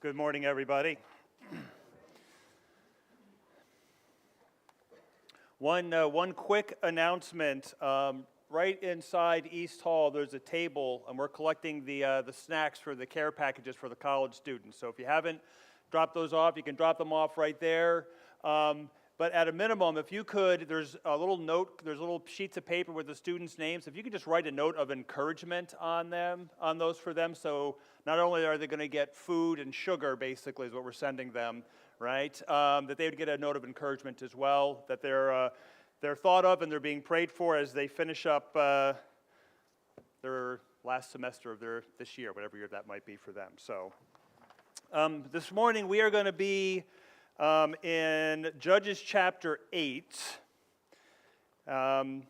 Good morning, everybody. One quick announcement. Right inside East Hall, there's a table, and we're collecting the snacks for the care packages for the college students. So if you haven't dropped those off, you can drop them off right there. But at a minimum, if you could, there's a little note, there's little sheets of paper with the students' names. If you could just write a note of encouragement on those for them, so not only are they going to get food and sugar, basically, is what we're sending them, right? That they would get a note of encouragement as well, that they're thought of and they're being prayed for as they finish up their last semester of this year, whatever year that might be for them. So this morning we are going to be in Judges chapter 8. And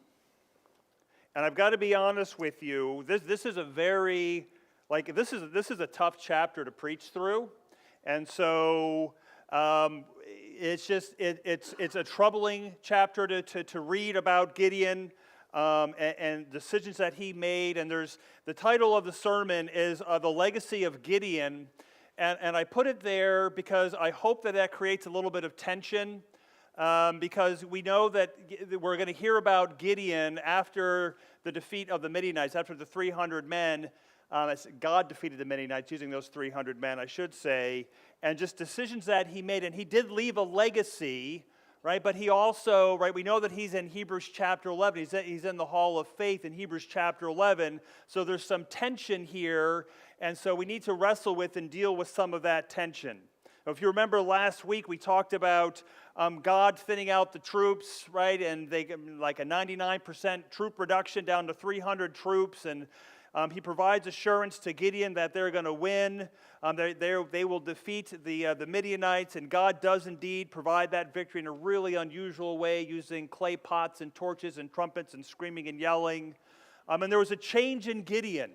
I've got to be honest with you, this is a very, this is a tough chapter to preach through. And so it's a troubling chapter to read about Gideon and decisions that he made. And the title of the sermon is The Legacy of Gideon. And I put it there because I hope that creates a little bit of tension, because we know that we're going to hear about Gideon after the defeat of the Midianites, after the 300 men. God defeated the Midianites using those 300 men, I should say, and just decisions that he made. And he did leave a legacy, right? But he also, right, we know that he's in Hebrews chapter 11. He's in the Hall of Faith in Hebrews chapter 11. So there's some tension here. And so we need to wrestle with and deal with some of that tension. If you remember last week, we talked about God thinning out the troops, right? And they like a 99% troop reduction down to 300 troops. And he provides assurance to Gideon that they're going to win. They will defeat the Midianites. And God does indeed provide that victory in a really unusual way, using clay pots and torches and trumpets and screaming and yelling. And there was a change in Gideon.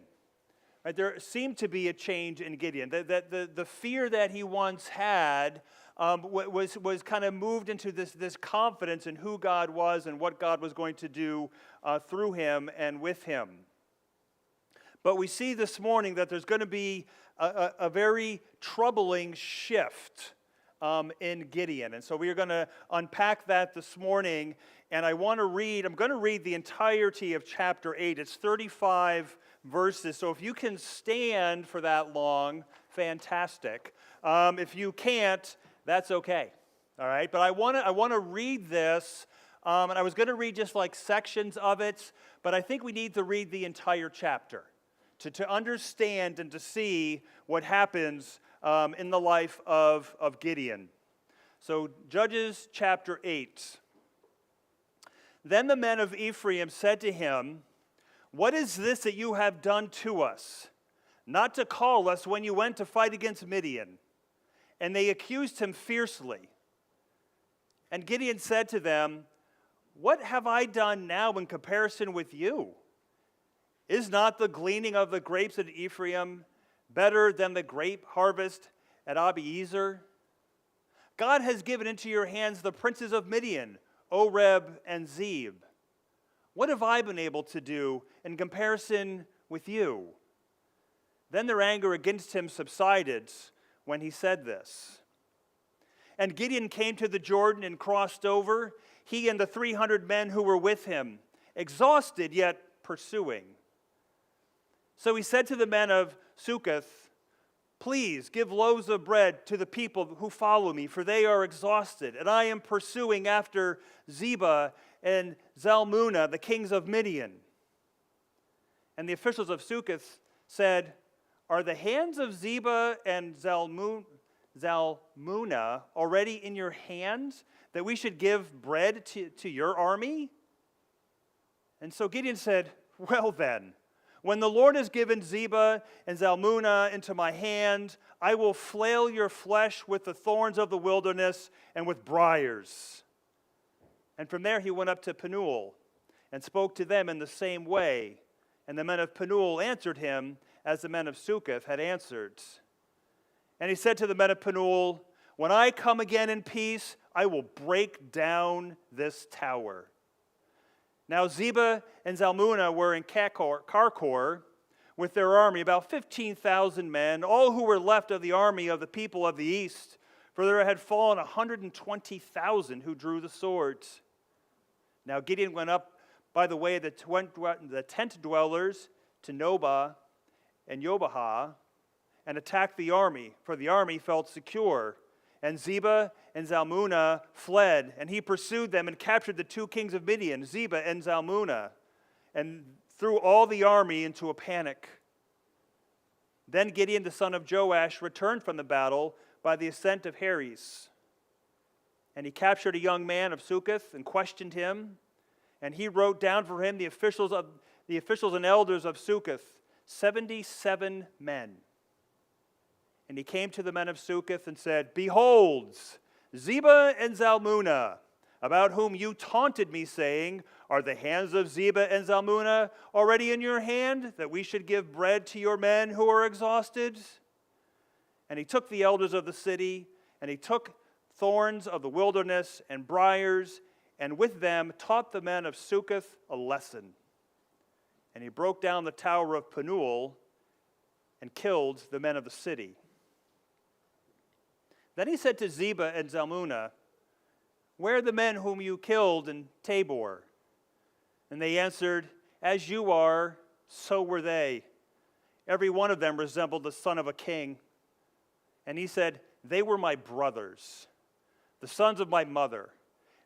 Right, there seemed to be a change in Gideon. The fear that he once had was kind of moved into this confidence in who God was and what God was going to do through him and with him. But we see this morning that there's going to be a very troubling shift in Gideon. And so we are going to unpack that this morning. And I'm going to read the entirety of chapter 8. It's 35 verses. So if you can stand for that long, fantastic. If you can't, that's okay. All right. But I want to read this, and I was going to read just like sections of it, but I think we need to read the entire chapter to understand and to see what happens in the life of Gideon. So Judges chapter 8. Then the men of Ephraim said to him, "What is this that you have done to us, not to call us when you went to fight against Midian?" And they accused him fiercely. And Gideon said to them, "What have I done now in comparison with you? Is not the gleaning of the grapes at Ephraim better than the grape harvest at Abiezer? God has given into your hands the princes of Midian, Oreb and Zeb. What have I been able to do in comparison with you?" Then their anger against him subsided when he said this. And Gideon came to the Jordan and crossed over, he and the 300 men who were with him, exhausted yet pursuing. So he said to the men of Succoth, "Please give loaves of bread to the people who follow me, for they are exhausted, and I am pursuing after Zebah and Zalmunna, the kings of Midian." And the officials of Succoth said, "Are the hands of Zebah and Zalmunna already in your hands, that we should give bread to your army?" And so Gideon said, "Well then, when the Lord has given Zebah and Zalmunna into my hand, I will flail your flesh with the thorns of the wilderness and with briars." And from there he went up to Penuel and spoke to them in the same way. And the men of Penuel answered him as the men of Succoth had answered. And he said to the men of Penuel, "When I come again in peace, I will break down this tower." Now Zebah and Zalmunna were in Karkor, with their army, about 15,000 men, all who were left of the army of the people of the east, for there had fallen 120,000 who drew the swords. Now Gideon went up by the way of the tent dwellers to Nobah and Yobahah, and attacked the army, for the army felt secure. And Zebah and Zalmunna fled, and he pursued them and captured the two kings of Midian, Zebah and Zalmunna, and threw all the army into a panic. Then Gideon the son of Joash returned from the battle by the ascent of Heres. And he captured a young man of Succoth and questioned him. And he wrote down for him the officials and elders of Succoth, 77 men. And he came to the men of Succoth and said, Behold, Zebah and Zalmunna, about whom you taunted me, saying, Are the hands of Zebah and Zalmunna already in your hand, that we should give bread to your men who are exhausted? And he took the elders of the city, and he took thorns of the wilderness and briars, and with them taught the men of Succoth a lesson. And he broke down the tower of Penuel and killed the men of the city. Then he said to Zebah and Zalmunna, Where are the men whom you killed in Tabor? And they answered, As you are, so were they. Every one of them resembled the son of a king. And he said, They were my brothers, the sons of my mother.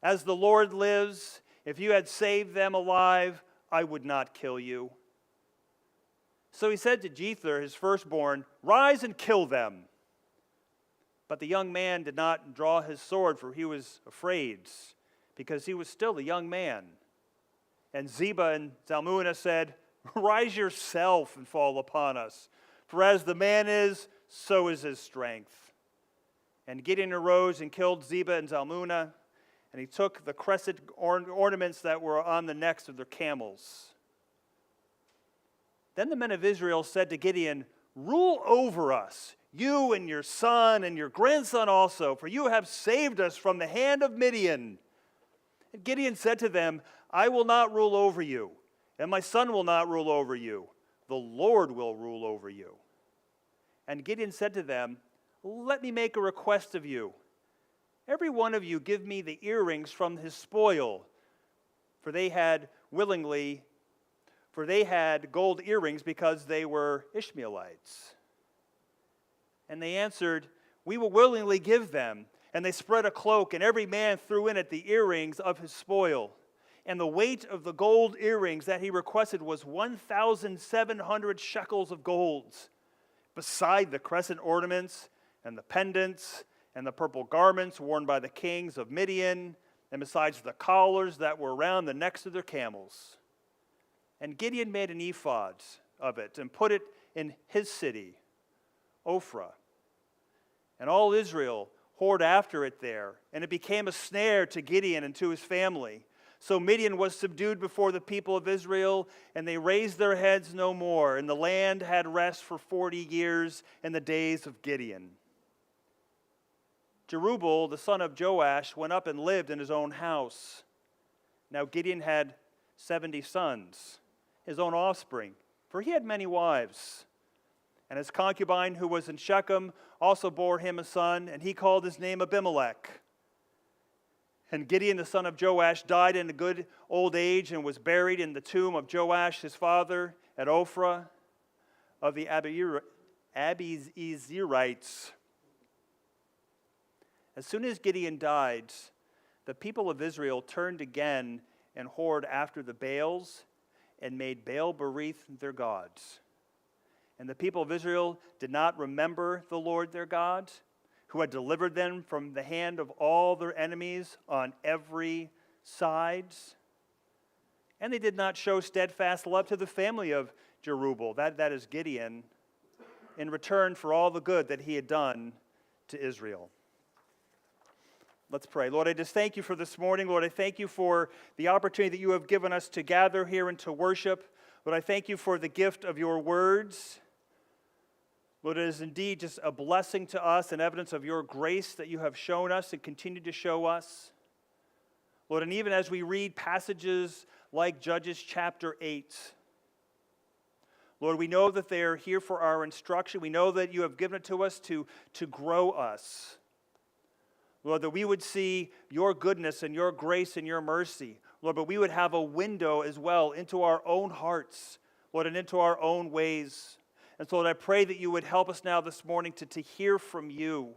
As the Lord lives, if you had saved them alive, I would not kill you. So he said to Jether, his firstborn, Rise and kill them. But the young man did not draw his sword, for he was afraid, because he was still a young man. And Zebah and Zalmunna said, Rise yourself and fall upon us, for as the man is, so is his strength. And Gideon arose and killed Zebah and Zalmunna, and he took the crescent ornaments that were on the necks of their camels. Then the men of Israel said to Gideon, Rule over us, you and your son and your grandson also, for you have saved us from the hand of Midian. And Gideon said to them, I will not rule over you, and my son will not rule over you. The Lord will rule over you. And Gideon said to them, Let me make a request of you. Every one of you give me the earrings from his spoil. For they had gold earrings because they were Ishmaelites. And they answered, We will willingly give them. And they spread a cloak, and every man threw in it the earrings of his spoil. And the weight of the gold earrings that he requested was 1,700 shekels of gold, beside the crescent ornaments and the pendants and the purple garments worn by the kings of Midian, and besides the collars that were around the necks of their camels. And Gideon made an ephod of it and put it in his city, Ophrah. And all Israel whored after it there, and it became a snare to Gideon and to his family. So Midian was subdued before the people of Israel, and they raised their heads no more, and the land had rest for 40 years in the days of Gideon. Jerubbaal, the son of Joash, went up and lived in his own house. Now Gideon had 70 sons, his own offspring, for he had many wives. And his concubine, who was in Shechem, also bore him a son, and he called his name Abimelech. And Gideon, the son of Joash, died in a good old age and was buried in the tomb of Joash, his father, at Ophrah of the Abiezerites. As soon as Gideon died, the people of Israel turned again and whored after the Baals and made Baal-berith their gods. And the people of Israel did not remember the Lord their God, who had delivered them from the hand of all their enemies on every side. And they did not show steadfast love to the family of Jerubbaal, that is Gideon, in return for all the good that he had done to Israel. Let's pray. Lord, I just thank you for this morning. Lord, I thank you for the opportunity that you have given us to gather here and to worship. Lord, I thank you for the gift of your words. Lord, it is indeed just a blessing to us and evidence of your grace that you have shown us and continue to show us. Lord, and even as we read passages like Judges chapter 8, Lord, we know that they are here for our instruction. We know that you have given it to us to grow us. Lord, that we would see your goodness and your grace and your mercy. Lord, but we would have a window as well into our own hearts, Lord, and into our own ways. And so, Lord, I pray that you would help us now this morning to hear from you.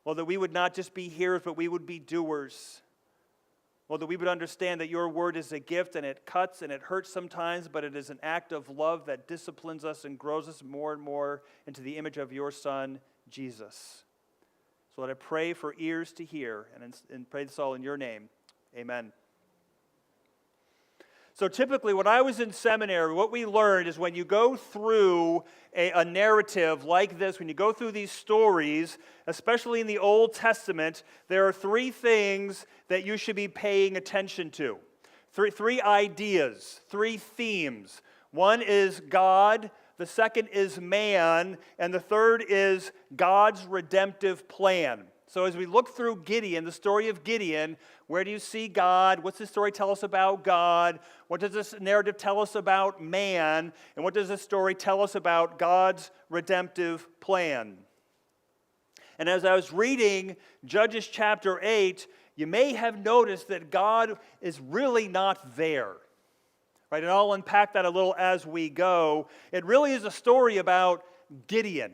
Lord, that we would not just be hearers, but we would be doers. Lord, that we would understand that your word is a gift and it cuts and it hurts sometimes, but it is an act of love that disciplines us and grows us more and more into the image of your Son, Jesus. So Lord, I pray for ears to hear and pray this all in your name. Amen. So typically, when I was in seminary, what we learned is when you go through a narrative like this, when you go through these stories, especially in the Old Testament, there are three things that you should be paying attention to. Three ideas, three themes. One is God, the second is man, and the third is God's redemptive plan. So as we look through Gideon, the story of Gideon, where do you see God? What's this story tell us about God? What does this narrative tell us about man? And what does this story tell us about God's redemptive plan? And as I was reading Judges chapter 8, you may have noticed that God is really not there. Right? And I'll unpack that a little as we go. It really is a story about Gideon.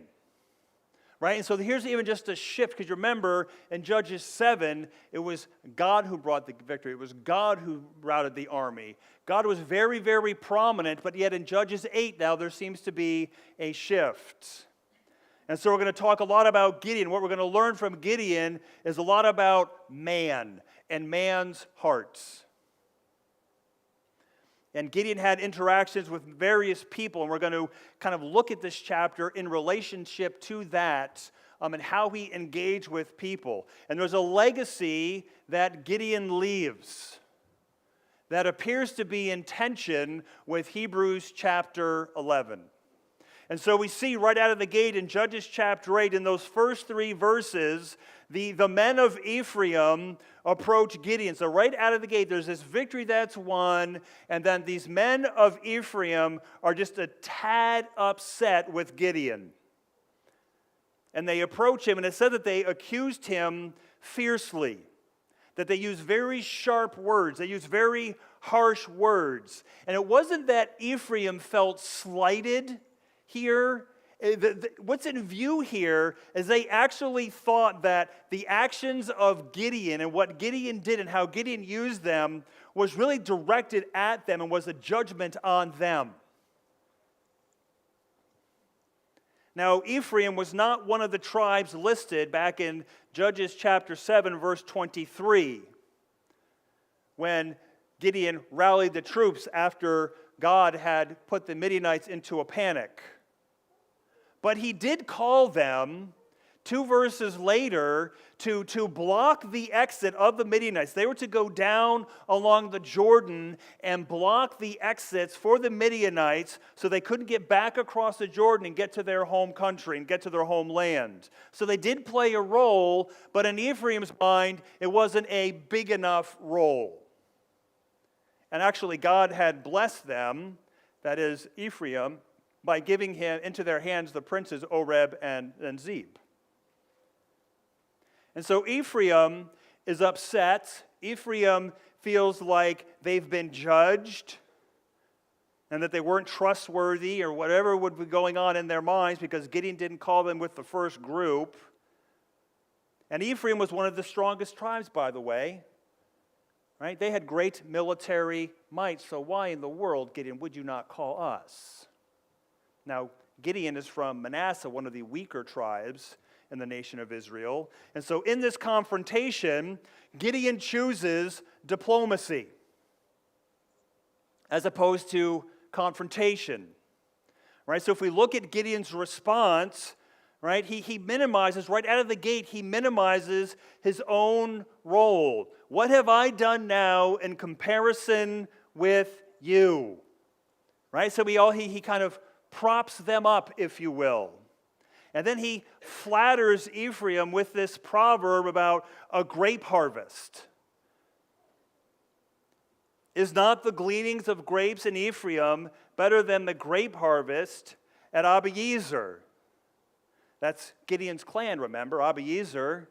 Right? And so here's even just a shift, because you remember in Judges 7, it was God who brought the victory. It was God who routed the army. God was very, very prominent, but yet in Judges 8 now there seems to be a shift. And so we're going to talk a lot about Gideon. What we're going to learn from Gideon is a lot about man and man's hearts. And Gideon had interactions with various people, and we're going to kind of look at this chapter in relationship to that and how he engaged with people. And there's a legacy that Gideon leaves that appears to be in tension with Hebrews chapter 11. And so we see right out of the gate in Judges chapter 8, in those first three verses, the men of Ephraim approach Gideon. So right out of the gate, there's this victory that's won, and then these men of Ephraim are just a tad upset with Gideon. And they approach him, and it said that they accused him fiercely, that they used very sharp words, they used very harsh words. And it wasn't that Ephraim felt slighted here. What's in view here is they actually thought that the actions of Gideon and what Gideon did and how Gideon used them was really directed at them and was a judgment on them. Now, Ephraim was not one of the tribes listed back in Judges chapter 7, verse 23, when Gideon rallied the troops after God had put the Midianites into a panic. But he did call them, 2 verses later, to block the exit of the Midianites. They were to go down along the Jordan and block the exits for the Midianites so they couldn't get back across the Jordan and get to their home country and get to their homeland. So they did play a role, but in Ephraim's mind, it wasn't a big enough role. And actually, God had blessed them, that is Ephraim, by giving him into their hands the princes Oreb and Zeb. And so Ephraim is upset. Ephraim feels like they've been judged and that they weren't trustworthy or whatever would be going on in their minds because Gideon didn't call them with the first group. And Ephraim was one of the strongest tribes, by the way. Right? They had great military might, so why in the world, Gideon, would you not call us? Now, Gideon is from Manasseh, one of the weaker tribes in the nation of Israel. And so in this confrontation, Gideon chooses diplomacy as opposed to confrontation. Right? So if we look at Gideon's response, right, he minimizes, right out of the gate, he minimizes his own role. What have I done now in comparison with you? Right? So he kind of props them up, if you will. And then he flatters Ephraim with this proverb about a grape harvest. Is not the gleanings of grapes in Ephraim better than the grape harvest at Abiezer. That's Gideon's clan, remember, Abiezer.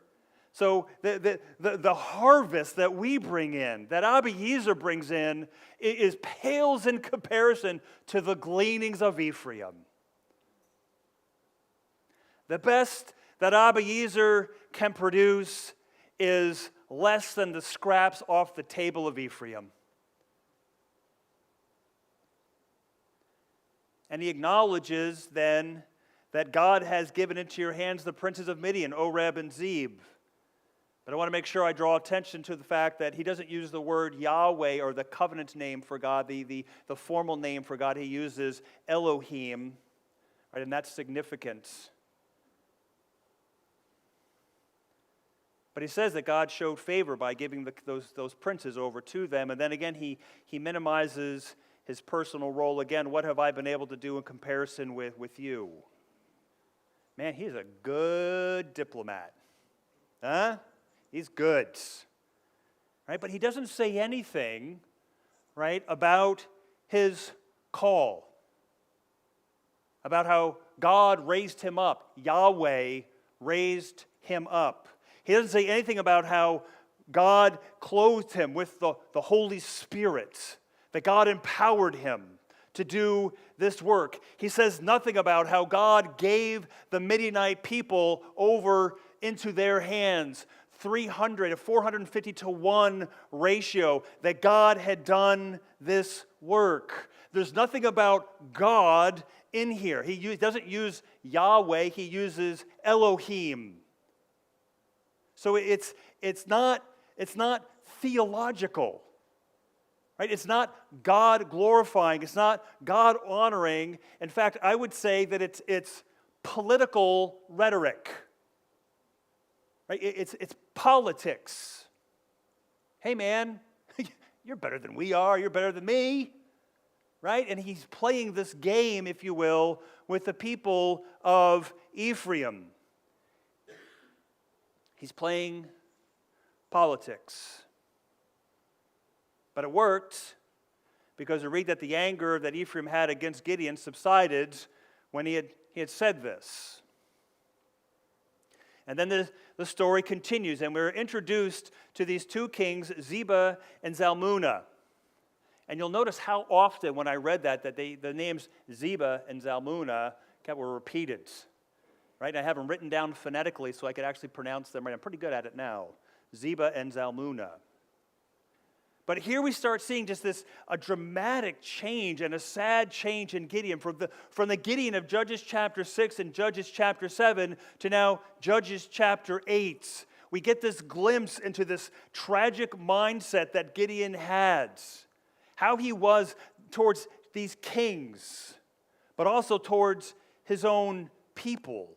So the harvest that we bring in, that Abiezer brings in, is pales in comparison to the gleanings of Ephraim. The best that Abiezer can produce is less than the scraps off the table of Ephraim. And he acknowledges then that God has given into your hands the princes of Midian, Oreb and Zeb. But I want to make sure I draw attention to the fact that he doesn't use the word Yahweh or the covenant name for God, the formal name for God. He uses Elohim, right? And that's significant. But he says that God showed favor by giving those princes over to them. And then again, he minimizes his personal role. Again, what have I been able to do in comparison with you? Man, he's a good diplomat. Huh? He's good. Right? But he doesn't say anything, right, about his call. About how God raised him up. Yahweh raised him up. He doesn't say anything about how God clothed him with the Holy Spirit, that God empowered him to do this work. He says nothing about how God gave the Midianite people over into their hands. 300, a 450 to 1 ratio, that God had done this work. There's nothing about God in here. He doesn't use Yahweh, he uses Elohim. So it's not theological. Right? It's not God glorifying, it's not God honoring. In fact, I would say that it's political rhetoric. Right? It's politics. Hey man, you're better than we are, you're better than me. Right? And he's playing this game, if you will, with the people of Ephraim. He's playing politics. But it worked, because we read that the anger that Ephraim had against Gideon subsided when he had said this. And then the story continues, and we're introduced to these two kings, Zeba and Zalmunna. And you'll notice how often when I read that the names Zeba and Zalmunna were repeated. Right? I have them written down phonetically so I could actually pronounce them right. I'm pretty good at it now. Zeba and Zalmunna. But here we start seeing just a dramatic change and a sad change in Gideon from the Gideon of Judges chapter 6 and Judges chapter 7 to now Judges chapter 8. We get this glimpse into this tragic mindset that Gideon had. How he was towards these kings, but also towards his own people.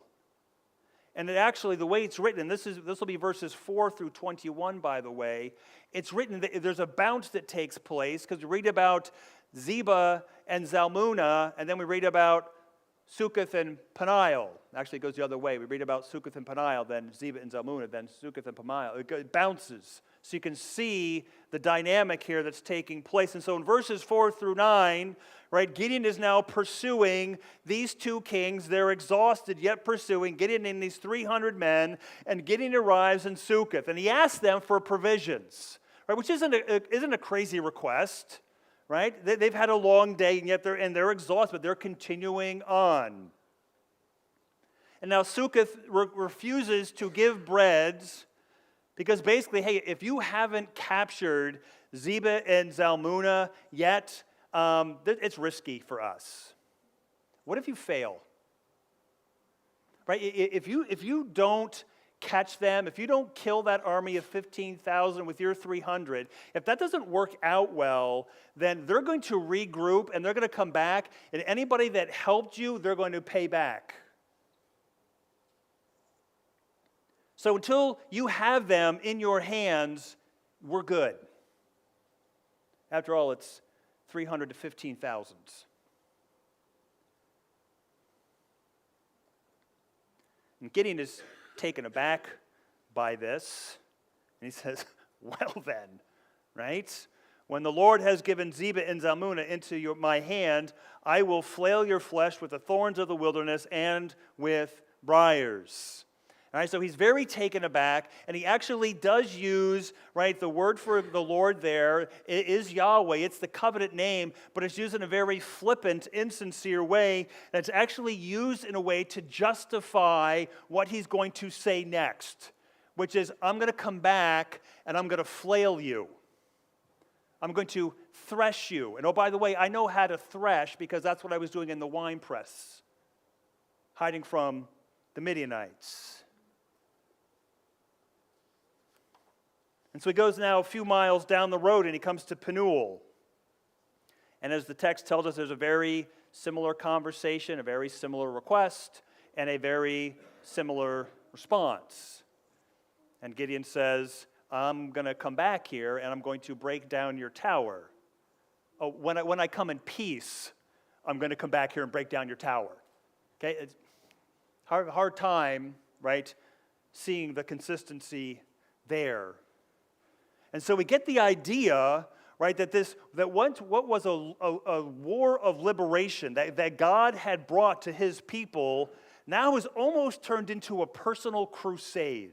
And actually, the way it's written, and this will be verses 4 through 21, by the way, it's written that there's a bounce that takes place, because we read about Zeba and Zalmunna, and then we read about Sukkoth and Peniel. Actually, it goes the other way. We read about Sukkoth and Peniel, then Zeba and Zalmunna, then Sukkoth and Peniel. It bounces. So you can see the dynamic here that's taking place. And so in verses 4 through 9, right, Gideon is now pursuing these two kings. They're exhausted, yet pursuing. Gideon and these 300 men, and Gideon arrives in Sukkoth. And he asks them for provisions, right, which isn't a crazy request, right? They've had a long day, and yet they're exhausted, but they're continuing on. And now Sukkoth refuses to give breads, because basically, hey, if you haven't captured Zeba and Zalmunna yet, it's risky for us. What if you fail? Right? If you don't catch them, if you don't kill that army of 15,000 with your 300, if that doesn't work out well, then they're going to regroup and they're going to come back, and anybody that helped you, they're going to pay back. So until you have them in your hands, we're good. After all, it's 300 to 15,000. And Gideon is taken aback by this, and he says, well then, right? When the Lord has given Zebah and Zalmunna into my hand, I will flail your flesh with the thorns of the wilderness and with briars. All right, so he's very taken aback, and he actually does use, right, the word for the Lord there is Yahweh. It's the covenant name, but it's used in a very flippant, insincere way. That's actually used in a way to justify what he's going to say next, which is, I'm going to come back and I'm going to flail you. I'm going to thresh you. And oh, by the way, I know how to thresh because that's what I was doing in the wine press, hiding from the Midianites. And so he goes now a few miles down the road and he comes to Penuel. And as the text tells us, there's a very similar conversation, a very similar request, and a very similar response. And Gideon says, I'm going to come back here and I'm going to break down your tower. Oh, when I come in peace, I'm going to come back here and break down your tower. Okay, it's hard time, right, seeing the consistency there. And so we get the idea, right, that what was a war of liberation that God had brought to his people now is almost turned into a personal crusade.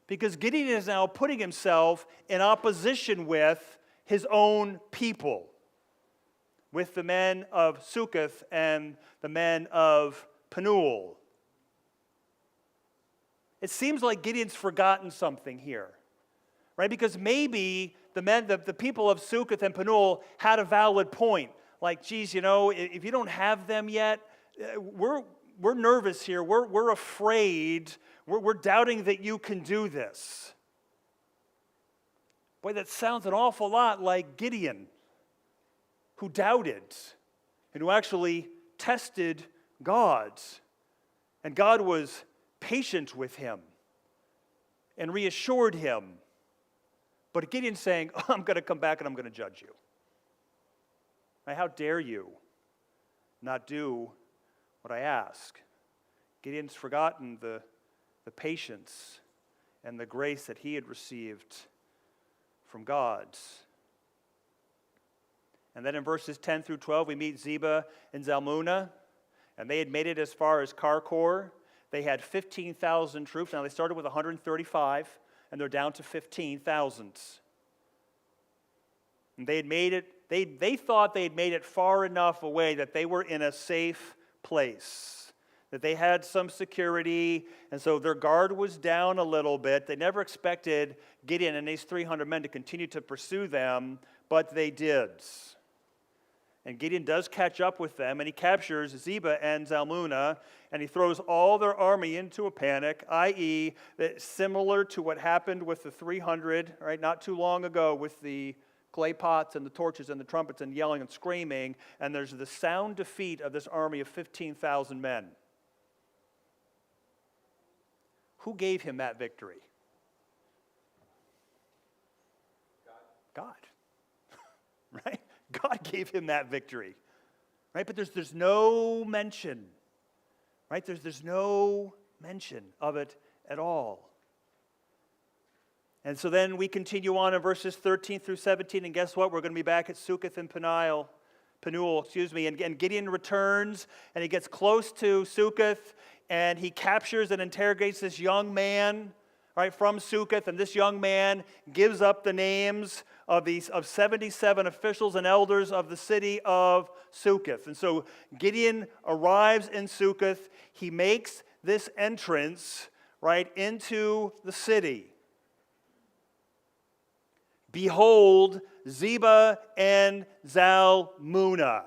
Because Gideon is now putting himself in opposition with his own people, with the men of Sukkoth and the men of Penuel. It seems like Gideon's forgotten something here. Right? Because maybe the people of Sukkoth and Penuel had a valid point. Like, geez, if you don't have them yet, we're nervous here. We're afraid. We're doubting that you can do this. Boy, that sounds an awful lot like Gideon, who doubted and who actually tested God. And God was patient with him and reassured him. But Gideon's saying, I'm going to come back and I'm going to judge you. Right? How dare you not do what I ask? Gideon's forgotten the patience and the grace that he had received from God. And then in verses 10 through 12, we meet Zebah and Zalmunna, and they had made it as far as Karkor. They had 15,000 troops. Now they started with 135. And they're down to 15,000. And they had made it, they thought they had made it far enough away that they were in a safe place, that they had some security, and so their guard was down a little bit. They never expected Gideon and these 300 men to continue to pursue them, but they did. And Gideon does catch up with them, and he captures Zebah and Zalmunna, and he throws all their army into a panic, i.e., similar to what happened with the 300, right, not too long ago with the clay pots and the torches and the trumpets and yelling and screaming, and there's the sound defeat of this army of 15,000 men. Who gave him that victory? God. Right? God gave him that victory, right? But there's no mention, right? There's no mention of it at all. And so then we continue on in verses 13 through 17, and guess what? We're going to be back at Sukkoth and Penuel, and Gideon returns, and he gets close to Sukkoth, and he captures and interrogates this young man, right, from Sukkoth, and this young man gives up the names of 77 officials and elders of the city of Sukkoth. And so Gideon arrives in Sukkoth. He makes this entrance, right, into the city. Behold, Zebah and Zalmunna.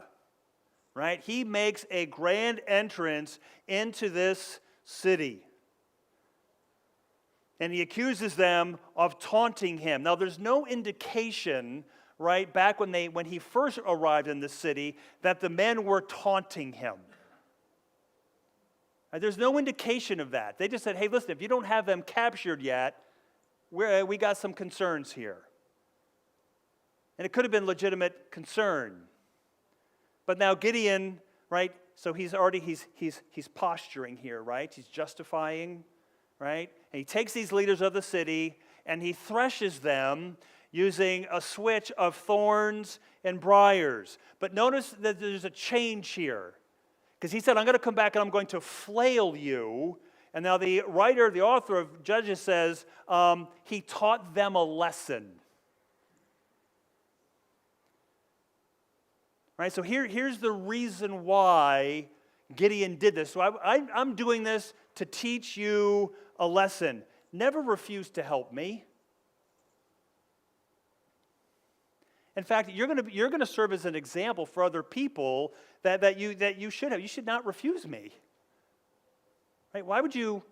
Right? He makes a grand entrance into this city. And he accuses them of taunting him. Now, there's no indication, right, back when he first arrived in the city, that the men were taunting him. There's no indication of that. They just said, hey, listen, if you don't have them captured yet, we got some concerns here. And it could have been legitimate concern. But now Gideon, right, so he's posturing here, right? He's justifying, right? And he takes these leaders of the city and he threshes them using a switch of thorns and briars. But notice that there's a change here. Because he said, I'm going to come back and I'm going to flail you. And now the writer, the author of Judges says, he taught them a lesson. Right, so here's the reason why Gideon did this. So I'm doing this to teach you a lesson. Never refuse to help me. In fact, you're going to serve as an example for other people that you should have. You should not refuse me. Right? Why would you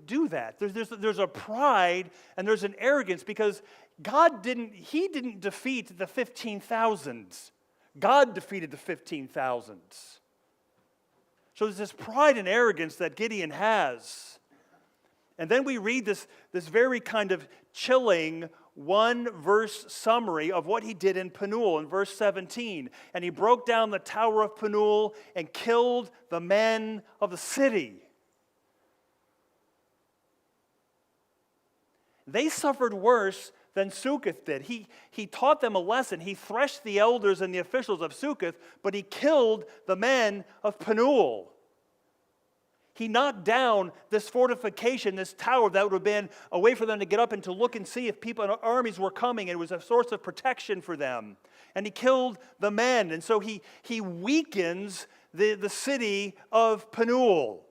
do that? There's a pride and there's an arrogance because He didn't defeat the 15,000s. God defeated the 15,000s. So there's this pride and arrogance that Gideon has. And then we read this very kind of chilling one-verse summary of what he did in Penuel in verse 17. And he broke down the tower of Penuel and killed the men of the city. They suffered worse than Succoth did. He taught them a lesson. He threshed the elders and the officials of Succoth, but he killed the men of Penuel. He knocked down this fortification, this tower that would have been a way for them to get up and to look and see if people and armies were coming. It was a source of protection for them. And he killed the men. And so he weakens the city of Penuel.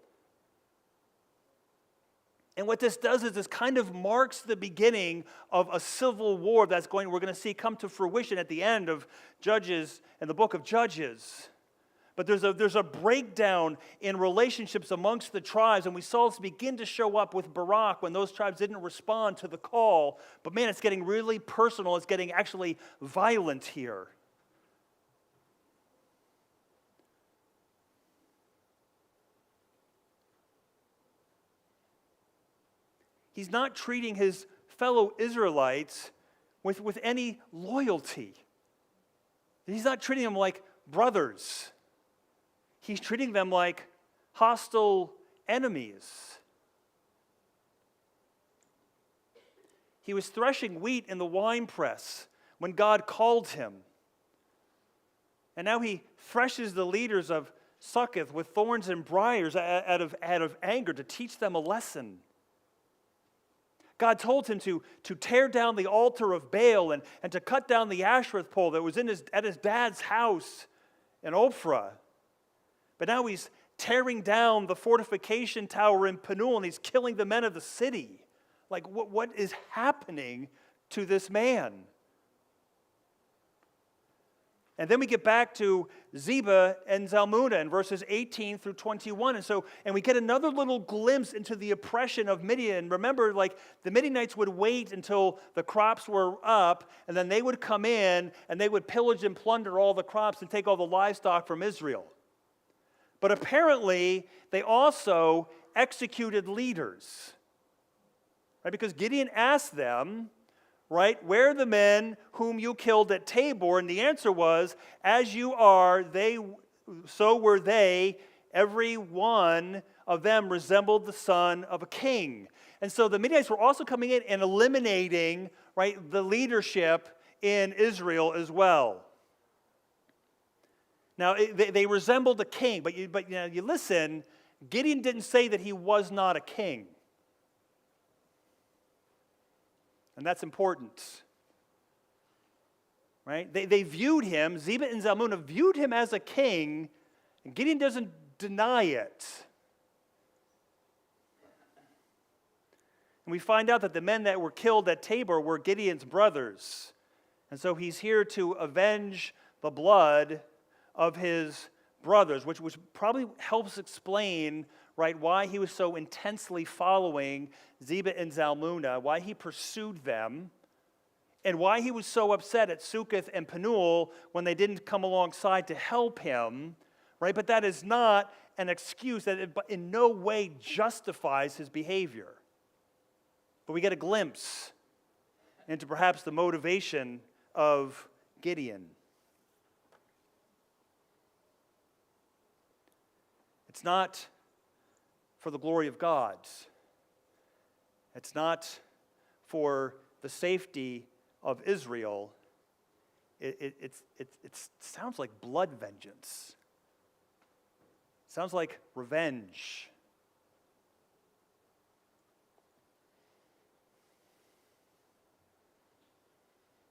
And what this does is this kind of marks the beginning of a civil war we're going to see come to fruition at the end of Judges and the book of Judges. But there's a breakdown in relationships amongst the tribes, and we saw this begin to show up with Barak when those tribes didn't respond to the call. But man, it's getting really personal. It's getting actually violent here. He's not treating his fellow Israelites with any loyalty. He's not treating them like brothers. He's treating them like hostile enemies. He was threshing wheat in the winepress when God called him. And now he threshes the leaders of Succoth with thorns and briars out of anger to teach them a lesson. God told him to tear down the altar of Baal and to cut down the Asherah pole that was at his dad's house in Ophrah. But now he's tearing down the fortification tower in Penuel and he's killing the men of the city. Like, what is happening to this man? And then we get back to Zebah and Zalmunna in verses 18 through 21. And we get another little glimpse into the oppression of Midian. Remember, like, the Midianites would wait until the crops were up, and then they would come in, and they would pillage and plunder all the crops and take all the livestock from Israel. But apparently, they also executed leaders. Right? Because Gideon asked them, right, where are the men whom you killed at Tabor? And the answer was, as you are, so were they. Every one of them resembled the son of a king. And so the Midianites were also coming in and eliminating, right, the leadership in Israel as well. Now, they resembled a king, but you listen, Gideon didn't say that he was not a king. And that's important. Right? They viewed him, Zebah and Zalmunna viewed him as a king, and Gideon doesn't deny it. And we find out that the men that were killed at Tabor were Gideon's brothers. And so he's here to avenge the blood of his brothers, which probably helps explain, right, why he was so intensely following Zebah and Zalmunna, why he pursued them, and why he was so upset at Succoth and Penuel when they didn't come alongside to help him, right? But that is not an excuse, that it in no way justifies his behavior. But we get a glimpse into perhaps the motivation of Gideon. It's not for the glory of God. It's not for the safety of Israel, it sounds like blood vengeance. It sounds like revenge.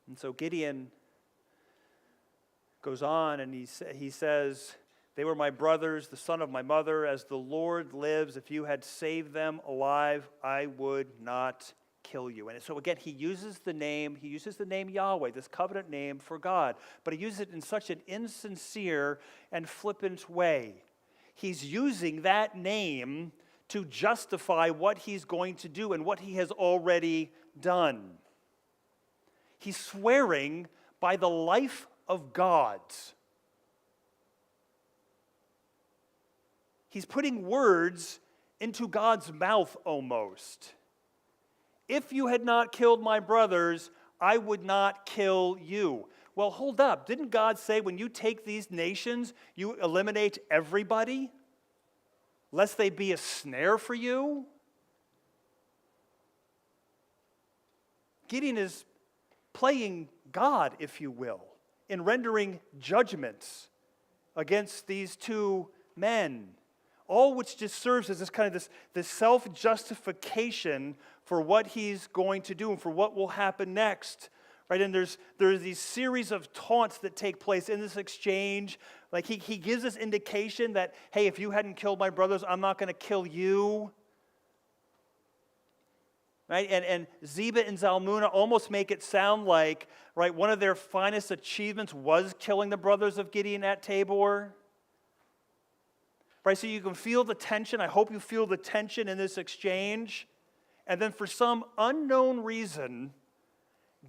And so Gideon goes on and he says, "They were my brothers, the son of my mother. As the Lord lives, if you had saved them alive, I would not kill you." And so again, he uses the name Yahweh, this covenant name for God, but he uses it in such an insincere and flippant way. He's using that name to justify what he's going to do and what he has already done. He's swearing by the life of God. He's putting words into God's mouth almost. If you had not killed my brothers, I would not kill you. Well, hold up. Didn't God say when you take these nations, you eliminate everybody, lest they be a snare for you? Gideon is playing God, if you will, in rendering judgments against these two men, all which just serves as this self-justification for what he's going to do and for what will happen next, right? And there's these series of taunts that take place in this exchange. Like he gives this indication that, hey, if you hadn't killed my brothers, I'm not going to kill you. Right? And Zebah and Zalmunna almost make it sound like, right, one of their finest achievements was killing the brothers of Gideon at Tabor. Right? So you can feel the tension. I hope you feel the tension in this exchange. And then for some unknown reason,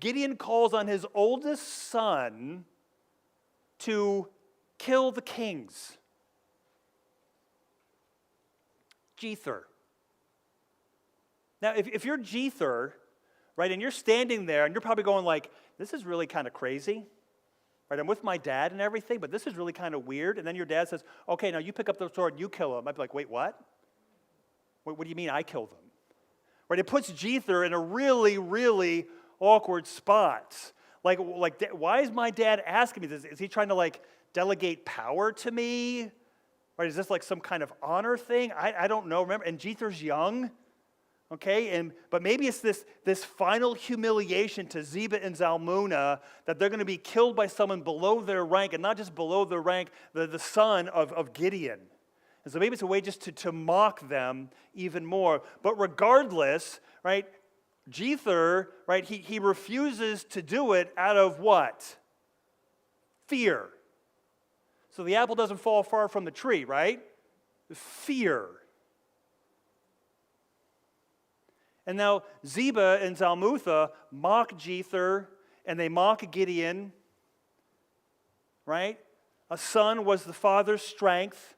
Gideon calls on his oldest son to kill the kings. Jether. Now, if you're Jether, right, and you're standing there, and you're probably going like, this is really kind of crazy, right? I'm with my dad and everything, but this is really kind of weird. And then your dad says, okay, now you pick up the sword and you kill him. I'd be like, wait, what? What do you mean I kill them? Right? It puts Jether in a really, really awkward spot. Like, why is my dad asking me this? Is he trying to like delegate power to me? Right? Is this like some kind of honor thing? I don't know. Remember, and Jether's young. Okay, but maybe it's this final humiliation to Zebah and Zalmunna that they're going to be killed by someone below their rank, and not just below their rank, the son of Gideon. And so maybe it's a way just to mock them even more. But regardless, right, Jether, right, he refuses to do it out of what? Fear. So the apple doesn't fall far from the tree, right? Fear. And now Zebah and Zalmunna mock Jether, and they mock Gideon, right? A son was the father's strength.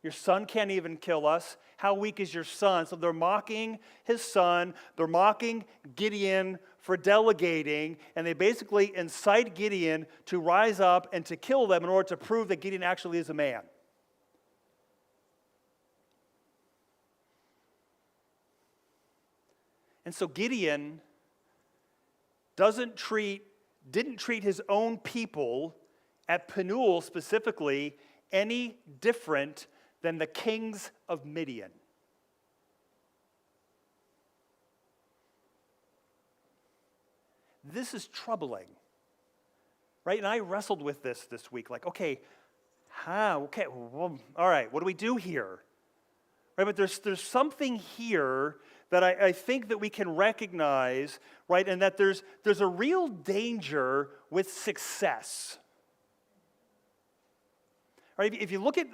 Your son can't even kill us. How weak is your son? So they're mocking his son. They're mocking Gideon for delegating, and they basically incite Gideon to rise up and to kill them in order to prove that Gideon actually is a man. And so Gideon didn't treat his own people at Penuel specifically any different than the kings of Midian. This is troubling, right? And I wrestled with this week, like, okay, well, all right, what do we do here? Right, but there's something here that I think that we can recognize, right, and that there's a real danger with success. Right, if you look at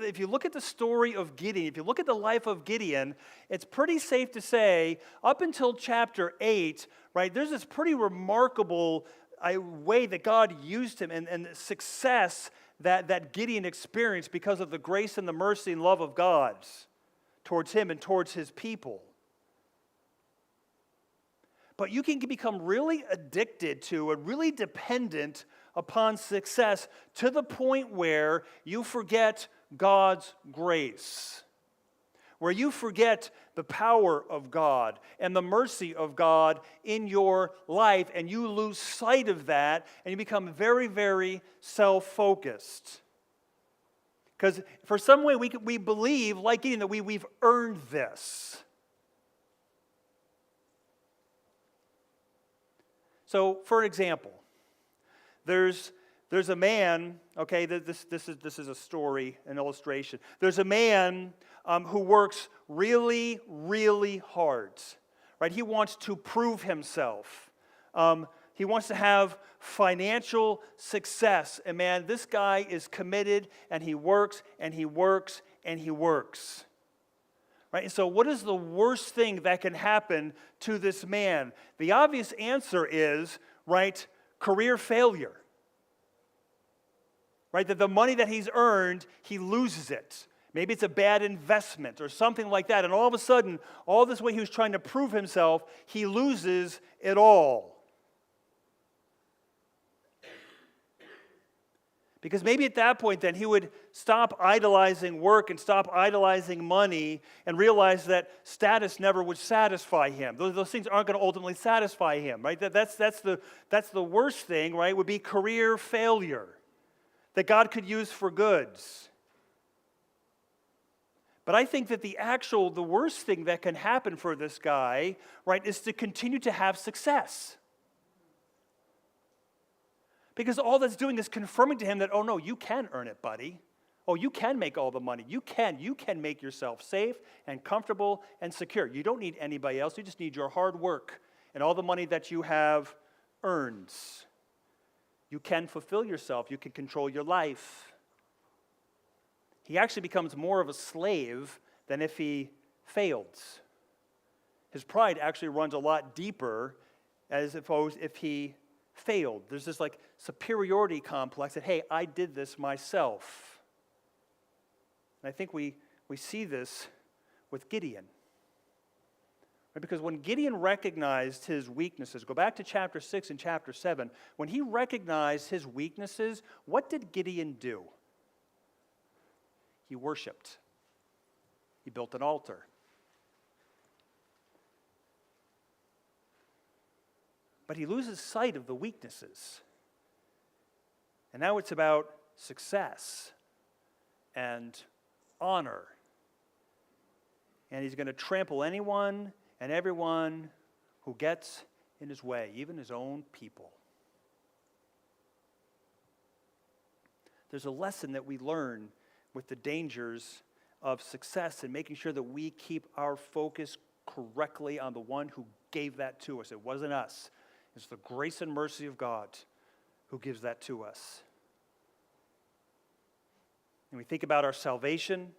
the story of Gideon, if you look at the life of Gideon, it's pretty safe to say up until chapter 8, right, there's this pretty remarkable way that God used him and the success that Gideon experienced because of the grace and the mercy and love of God towards him and towards his people. But you can become really addicted to and really dependent upon success to the point where you forget God's grace. where you forget the power of God and the mercy of God in your life, and you lose sight of that, and you become very, very self-focused. Because for some way we believe, like Gideon, that we've earned this. So, for example, there's a man, okay, this is a story, an illustration. There's a man who works really, really hard, right? He wants to prove himself. He wants to have financial success. And man, this guy is committed, and he works, and he works, and he works. Right? And so what is the worst thing that can happen to this man? The obvious answer is, right, career failure. Right? That the money that he's earned, he loses it. Maybe it's a bad investment or something like that. And all of a sudden, all this way he was trying to prove himself, he loses it all. Because maybe at that point then he would stop idolizing work and stop idolizing money and realize that status never would satisfy him. Those things aren't going to ultimately satisfy him, right? That's the worst thing, right, would be career failure that God could use for goods. But I think that the worst thing that can happen for this guy, right, is to continue to have success. Because all that's doing is confirming to him that, oh no, you can earn it, buddy. Oh, you can make all the money. You can make yourself safe and comfortable and secure. You don't need anybody else. You just need your hard work and all the money that you have earned. You can fulfill yourself. You can control your life. He actually becomes more of a slave than if he failed. His pride actually runs a lot deeper as opposed if he failed. There's this like superiority complex that, hey, I did this myself. And I think we see this with Gideon. Right? Because when Gideon recognized his weaknesses, go back to chapter 6 and chapter 7, when he recognized his weaknesses, what did Gideon do? He worshiped. He built an altar. But he loses sight of the weaknesses. And now it's about success and honor. And he's going to trample anyone and everyone who gets in his way, even his own people. There's a lesson that we learn with the dangers of success and making sure that we keep our focus correctly on the one who gave that to us. It wasn't us. It's the grace and mercy of God who gives that to us. And we think about our salvation,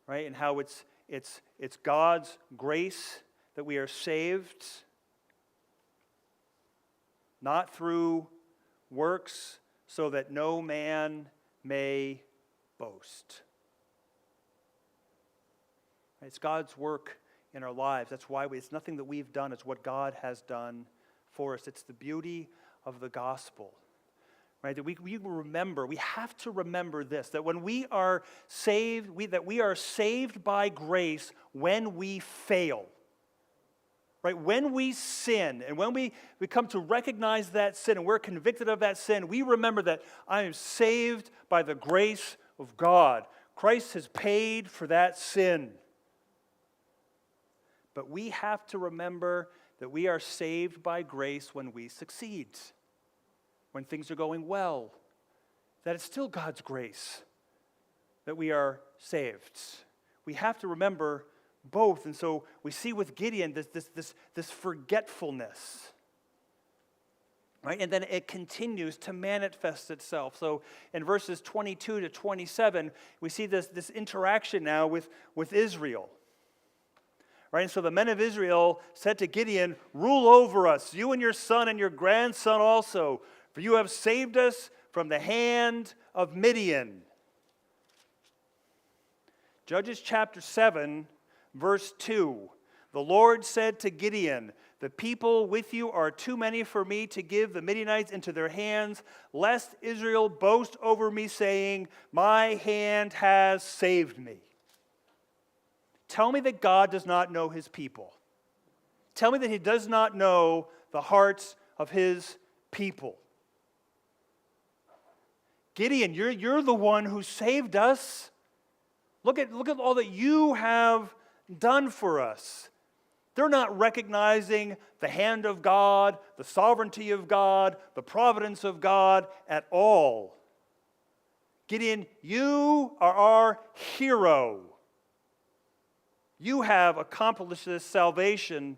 right? And how it's God's grace that we are saved, not through works, so that no man may boast. It's God's work in our lives. That's why it's nothing that we've done. It's what God has done for us. It's the beauty of the gospel. Right? That we remember, we have to remember this, that when we are saved, we are saved by grace when we fail. Right? When we sin, and when we come to recognize that sin, and we're convicted of that sin, we remember that I am saved by the grace of God. Christ has paid for that sin. But we have to remember that we are saved by grace when we succeed, when things are going well, that it's still God's grace that we are saved. We have to remember both. And so we see with Gideon this forgetfulness. Right? And then it continues to manifest itself. So in verses 22 to 27, we see this interaction now with Israel. Right? And so the men of Israel said to Gideon, "Rule over us, you and your son and your grandson also, for you have saved us from the hand of Midian." Judges chapter 7, verse 2. The Lord said to Gideon, "The people with you are too many for me to give the Midianites into their hands, lest Israel boast over me, saying, 'My hand has saved me.'" tell me that God does not know his people. Tell me that he does not know the hearts of his people. Gideon, you're the one who saved us. Look at all that you have done for us. They're not recognizing the hand of God, the sovereignty of God, the providence of God at all. Gideon, you are our hero. You have accomplished this salvation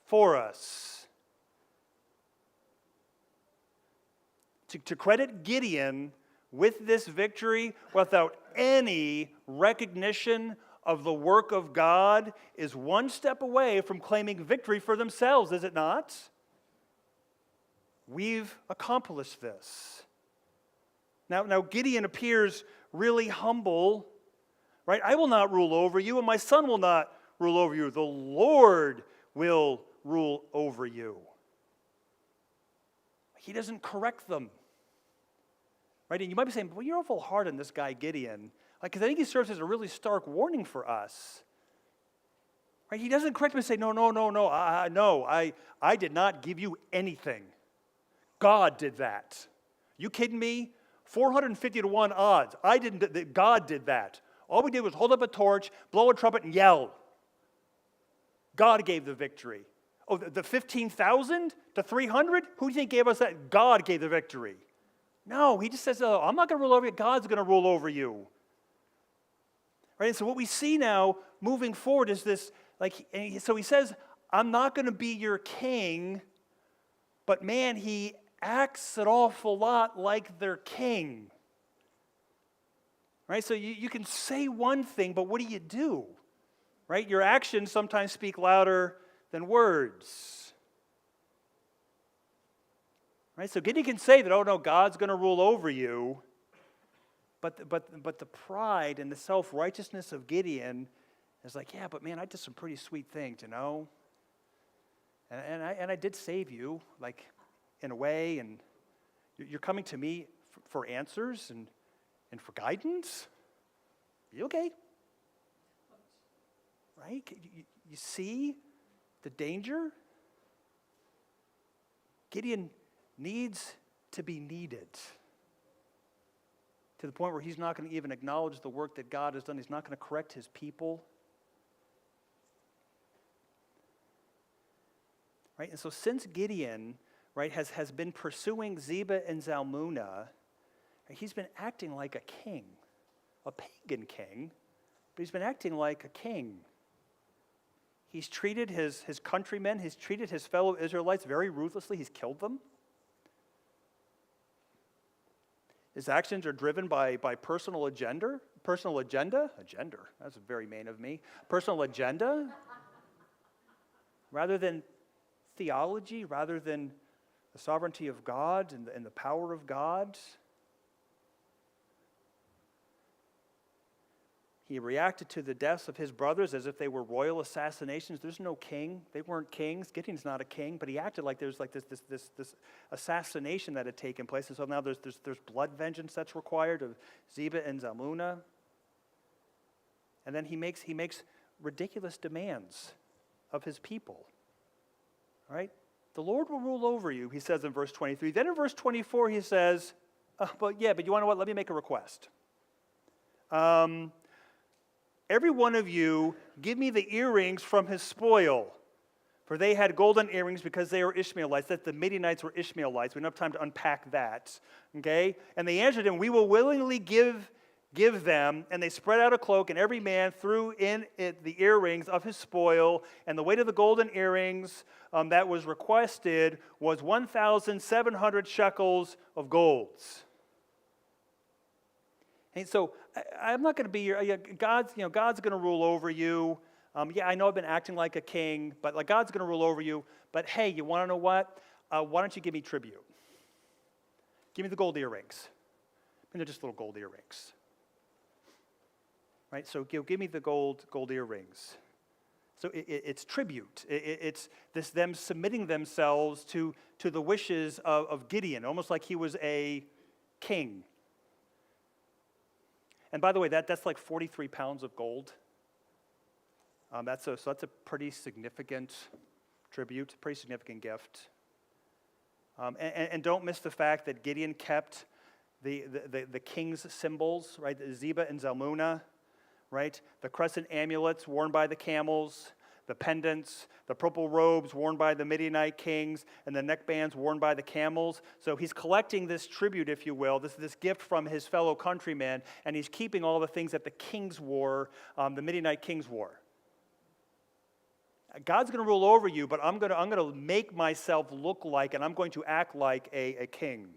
for us. To credit Gideon with this victory without any recognition of the work of God is one step away from claiming victory for themselves, is it not? We've accomplished this. Now Gideon appears really humble, right? I will not rule over you, and my son will not rule over you. The Lord will rule over you. He doesn't correct them. Right? And you might be saying, well, you're awful hard on this guy, Gideon. Because I think he serves as a really stark warning for us. Right? He doesn't correct him and say, no, I did not give you anything. God did that. You kidding me? 450 to 1 odds. God did that. All we did was hold up a torch, blow a trumpet, and yell. God gave the victory. Oh, the 15,000 to 300? Who do you think gave us that? God gave the victory. No, he just says, oh, I'm not going to rule over you. God's going to rule over you. Right? And so what we see now moving forward is this, so he says, I'm not going to be your king, but man, he acts an awful lot like their king. Right? So you can say one thing, but what do? Right? Your actions sometimes speak louder than words. Right? So Gideon can say that, oh no, God's going to rule over you, but the pride and the self-righteousness of Gideon is like, yeah, but man, I did some pretty sweet things, you know? And I did save you, like, in a way, and you're coming to me for answers and for guidance? You okay? Right? You see the danger? Gideon needs to be needed to the point where he's not going to even acknowledge the work that God has done. He's not going to correct his people. Right? And so since Gideon, right, has been pursuing Zebah and Zalmunna, he's been acting like a king, a pagan king, but he's been acting like a king. He's treated his countrymen, he's treated his fellow Israelites very ruthlessly. He's killed them. His actions are driven by personal agenda, that's very Maine of me, personal agenda, rather than theology, rather than the sovereignty of God and the power of God. He reacted to the deaths of his brothers as if they were royal assassinations. There's no king. They weren't kings. Gideon's not a king, but he acted like there's like this assassination that had taken place. And so now there's blood vengeance that's required of Zebah and Zalmunna. And then he makes ridiculous demands of his people. All right? The Lord will rule over you, he says in verse 23. Then in verse 24 he says, but you want to know what? Let me make a request. Every one of you, give me the earrings from his spoil. For they had golden earrings because they were Ishmaelites. That the Midianites were Ishmaelites. We don't have time to unpack that. Okay? And they answered him, we will willingly give them. And they spread out a cloak, and every man threw in it the earrings of his spoil. And the weight of the golden earrings that was requested was 1,700 shekels of gold. And so I'm not going to be your, God's going to rule over you. I know I've been acting like a king, but like God's going to rule over you. But hey, you want to know what? Why don't you give me tribute? Give me the gold earrings. I mean, they're just little gold earrings. Right? So give me the gold earrings. So it's tribute. It's them submitting themselves to the wishes of Gideon, almost like he was a king. And by the way, that's like 43 pounds of gold. So that's a pretty significant tribute, pretty significant gift. And don't miss the fact that Gideon kept the king's symbols, right? The Zebah and Zalmunna, right? The crescent amulets worn by the camels, the pendants, the purple robes worn by the Midianite kings, and the neckbands worn by the camels. So he's collecting this tribute, if you will, this gift from his fellow countrymen, and he's keeping all the things that the kings wore, the Midianite kings wore. God's going to rule over you, but I'm going to make myself look like, and I'm going to act like a king.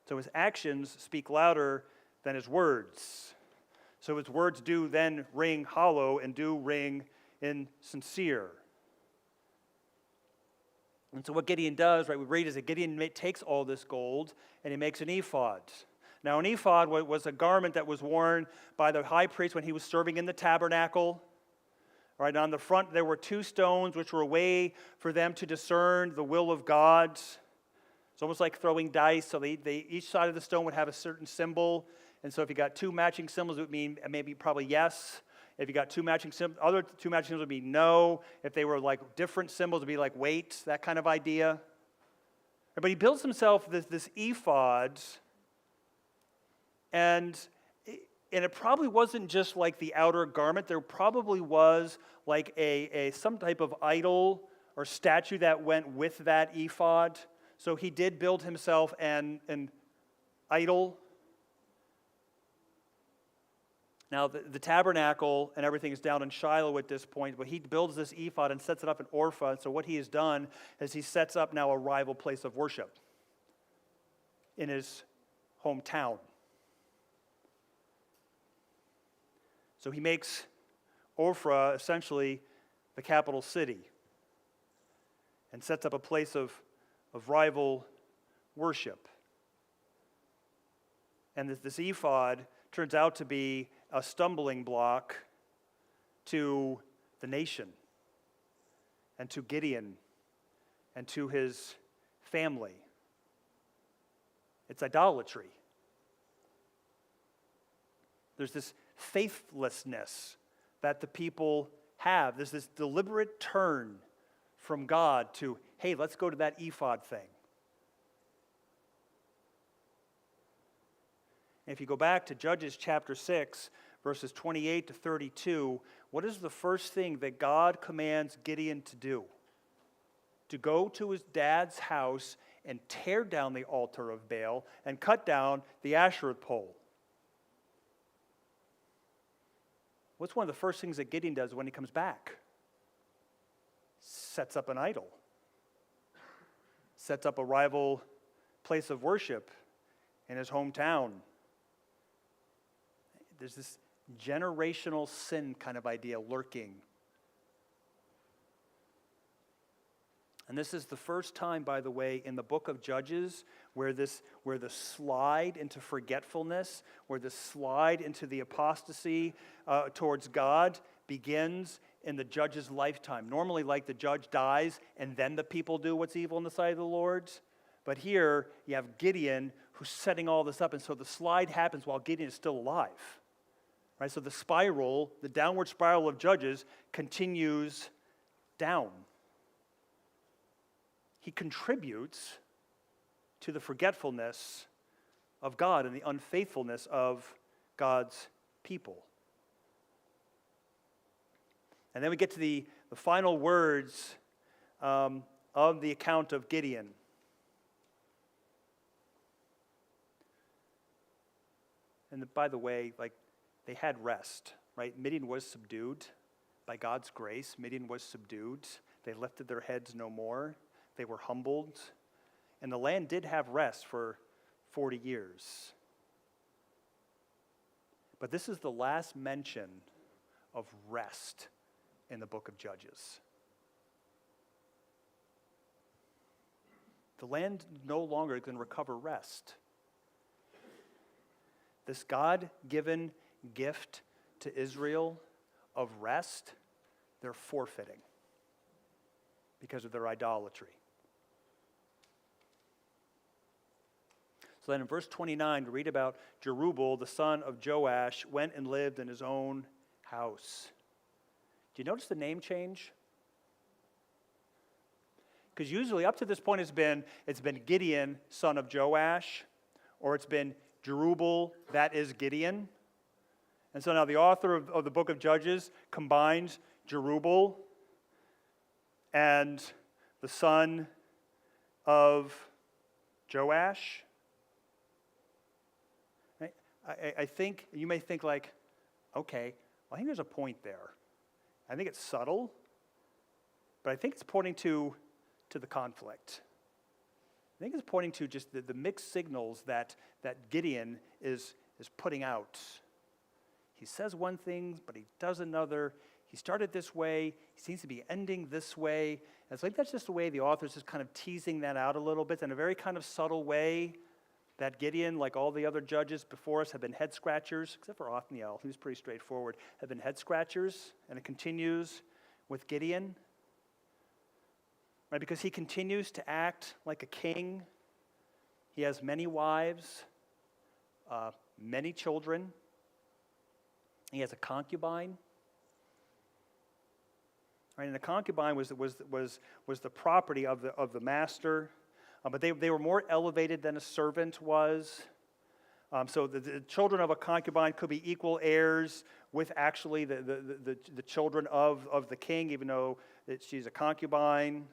So his actions speak louder than his words. So his words do then ring hollow and do ring insincere. And so what Gideon does, right, we read is that Gideon takes all this gold and he makes an ephod. Now an ephod was a garment that was worn by the high priest when he was serving in the tabernacle. Right, on the front there were two stones which were a way for them to discern the will of God. It's almost like throwing dice. So each side of the stone would have a certain symbol. And so if you got two matching symbols, it would mean maybe probably yes. If you got other two matching symbols would be no. If they were like different symbols, it would be like wait, that kind of idea. But he builds himself this ephod, and it probably wasn't just like the outer garment. There probably was like some type of idol or statue that went with that ephod. So he did build himself an idol. Now the tabernacle and everything is down in Shiloh at this point, but he builds this ephod and sets it up in Orpha. So what he has done is he sets up now a rival place of worship in his hometown. So he makes Ophrah essentially the capital city and sets up a place of rival worship. And this ephod turns out to be a stumbling block to the nation and to Gideon and to his family. It's idolatry. There's this faithlessness that the people have. There's this deliberate turn from God to, hey, let's go to that ephod thing. And if you go back to Judges chapter 6, verses 28 to 32, what is the first thing that God commands Gideon to do? To go to his dad's house and tear down the altar of Baal and cut down the Asherah pole. What's one of the first things that Gideon does when he comes back? Sets up an idol. Sets up a rival place of worship in his hometown. There's this generational sin kind of idea lurking. And this is the first time, by the way, in the book of Judges where the slide into forgetfulness, where the slide into the apostasy towards God begins in the judge's lifetime. Normally, like the judge dies and then the people do what's evil in the sight of the Lord. But here you have Gideon who's setting all this up, and so the slide happens while Gideon is still alive. Right? So the spiral, the downward spiral of Judges continues down. He contributes to the forgetfulness of God and the unfaithfulness of God's people. And then we get to the final words of the account of Gideon. And by the way, they had rest, right? Midian was subdued by God's grace. Midian was subdued. They lifted their heads no more. They were humbled. And the land did have rest for 40 years. But this is the last mention of rest in the book of Judges. The land no longer can recover rest. This God-given gift to Israel of rest, they're forfeiting because of their idolatry. So then in verse 29, we read about Jerubbaal, the son of Joash, went and lived in his own house. Do you notice the name change? Because usually up to this point it's been Gideon, son of Joash, or it's been Jerubbaal, that is Gideon. And so now the author of the book of Judges combines Jerubbaal and the son of Joash. Right? I think, you may think like, okay, well, I think there's a point there. I think it's subtle, but I think it's pointing to the conflict. I think it's pointing to just the mixed signals that Gideon is putting out. He says one thing, but he does another. He started this way. He seems to be ending this way. And so I think that's just the way the author's just kind of teasing that out a little bit in a very kind of subtle way, that Gideon, like all the other judges before us, have been head scratchers, except for Othniel, who's pretty straightforward, have been head scratchers. And it continues with Gideon. Right, because he continues to act like a king. He has many wives, many children. He has a concubine. Right, and the concubine was the property of the master, but they were more elevated than a servant was. So the children of a concubine could be equal heirs with actually the children of the king, even though she's a concubine.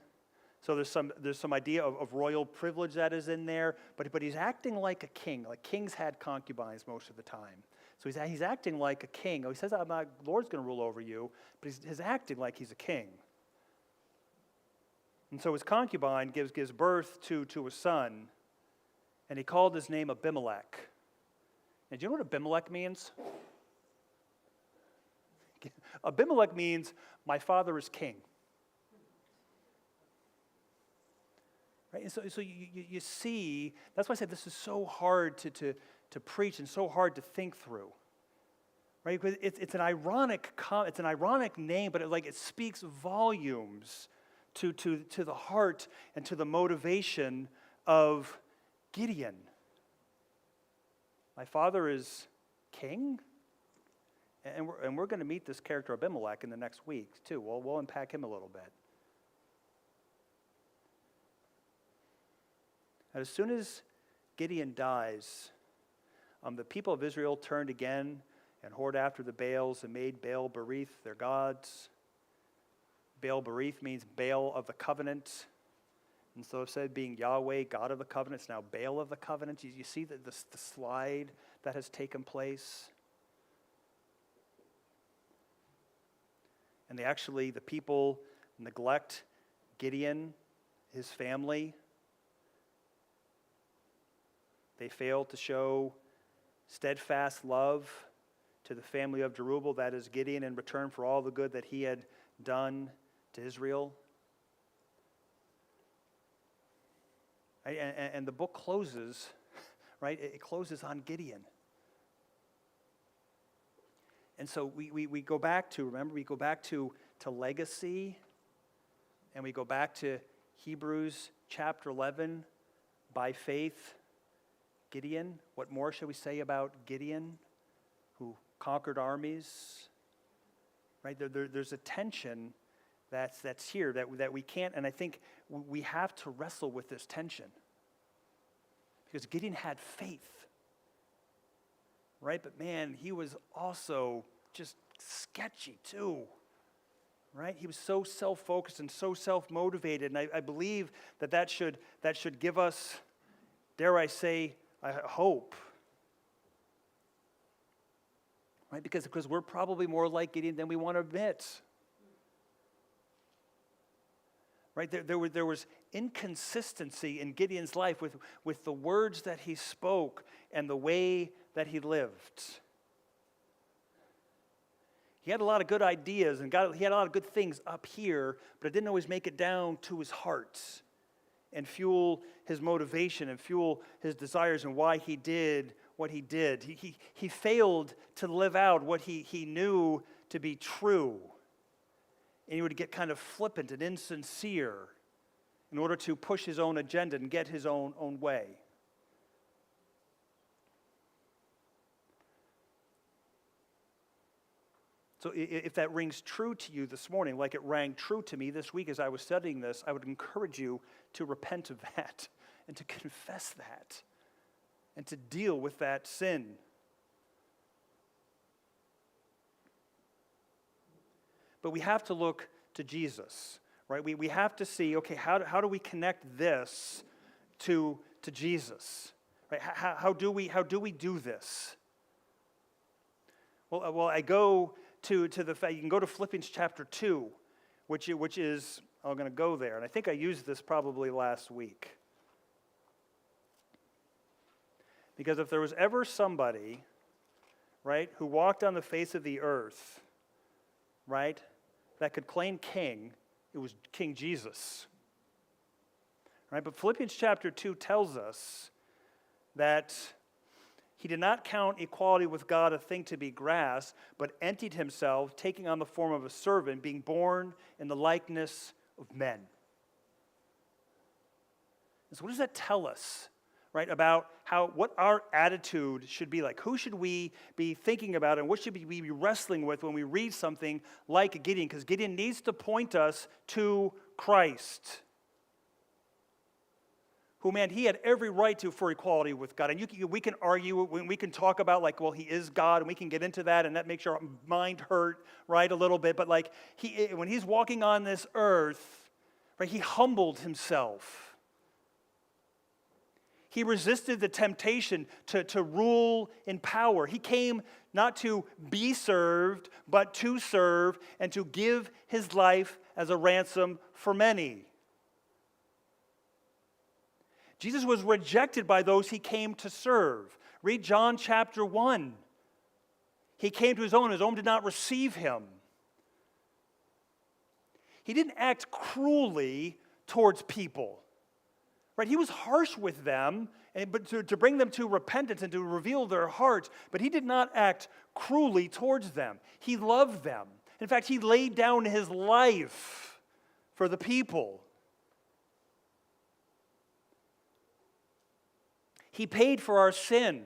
So there's some idea of royal privilege that is in there, but he's acting like a king. Like kings had concubines most of the time. So he's acting like a king. He says, "My Lord's going to rule over you," but he's acting like he's a king. And so his concubine gives birth to a son, and he called his name Abimelech. And do you know what Abimelech means? Abimelech means, "My father is king." Right? And so you see, that's why I said this is so hard to preach and so hard to think through. Right? Because it's an ironic name, but it speaks volumes to the heart and to the motivation of Gideon. My father is king, and we're going to meet this character Abimelech in the next week too. We'll unpack him a little bit. And as soon as Gideon dies, the people of Israel turned again and whored after the Baals and made Baal-berith their gods. Baal-berith means Baal of the covenant. And so instead of being Yahweh, God of the covenant, it's now Baal of the covenant. You see the slide that has taken place. And the people neglect Gideon, his family. They failed to show steadfast love to the family of Jerubbaal, that is Gideon, in return for all the good that he had done to Israel. Right? And the book closes, right? It closes on Gideon. And so we go back to, remember, we go back to Legacy, and we go back to Hebrews chapter 11, by faith, Gideon. What more shall we say about Gideon, who conquered armies? Right? There's a tension that's here that we can't, and I think we have to wrestle with this tension. Because Gideon had faith. Right? But man, he was also just sketchy too. Right? He was so self-focused and so self-motivated, and I believe that should give us, dare I say, hope. Right? Because we're probably more like Gideon than we want to admit. Right? There was inconsistency in Gideon's life with the words that he spoke and the way that he lived. He had a lot of good ideas and he had a lot of good things up here, but it didn't always make it down to his heart and fuel his motivation and fuel his desires and why he did what he did. He failed to live out what he knew to be true. And he would get kind of flippant and insincere in order to push his own agenda and get his own way. So if that rings true to you this morning, like it rang true to me this week as I was studying this, I would encourage you to repent of that and to confess that and to deal with that sin. But we have to look to Jesus, right? We have to see, okay, how do we connect this to Jesus? Right? How do we do this? Well, I go to the fact, you can go to Philippians chapter 2, which is, I'm going to go there, and I think I used this probably last week. Because if there was ever somebody, right, who walked on the face of the earth, right, that could claim king, it was King Jesus. Right? But Philippians chapter 2 tells us that he did not count equality with God a thing to be grasped, but emptied himself, taking on the form of a servant, being born in the likeness of men. And so what does that tell us, right, about what our attitude should be like? Who should we be thinking about, and what should we be wrestling with when we read something like Gideon? Because Gideon needs to point us to Christ, who, man, he had every right to for equality with God. And we can argue, we can talk about, like, well, he is God, and we can get into that, and that makes our mind hurt, right, a little bit. But, like, when he's walking on this earth, right, he humbled himself. He resisted the temptation to rule in power. He came not to be served, but to serve and to give his life as a ransom for many. Jesus was rejected by those he came to serve. Read John chapter 1. He came to his own did not receive him. He didn't act cruelly towards people. Right? He was harsh with them, but to bring them to repentance and to reveal their hearts, but he did not act cruelly towards them. He loved them. In fact, he laid down his life for the people. He paid for our sin.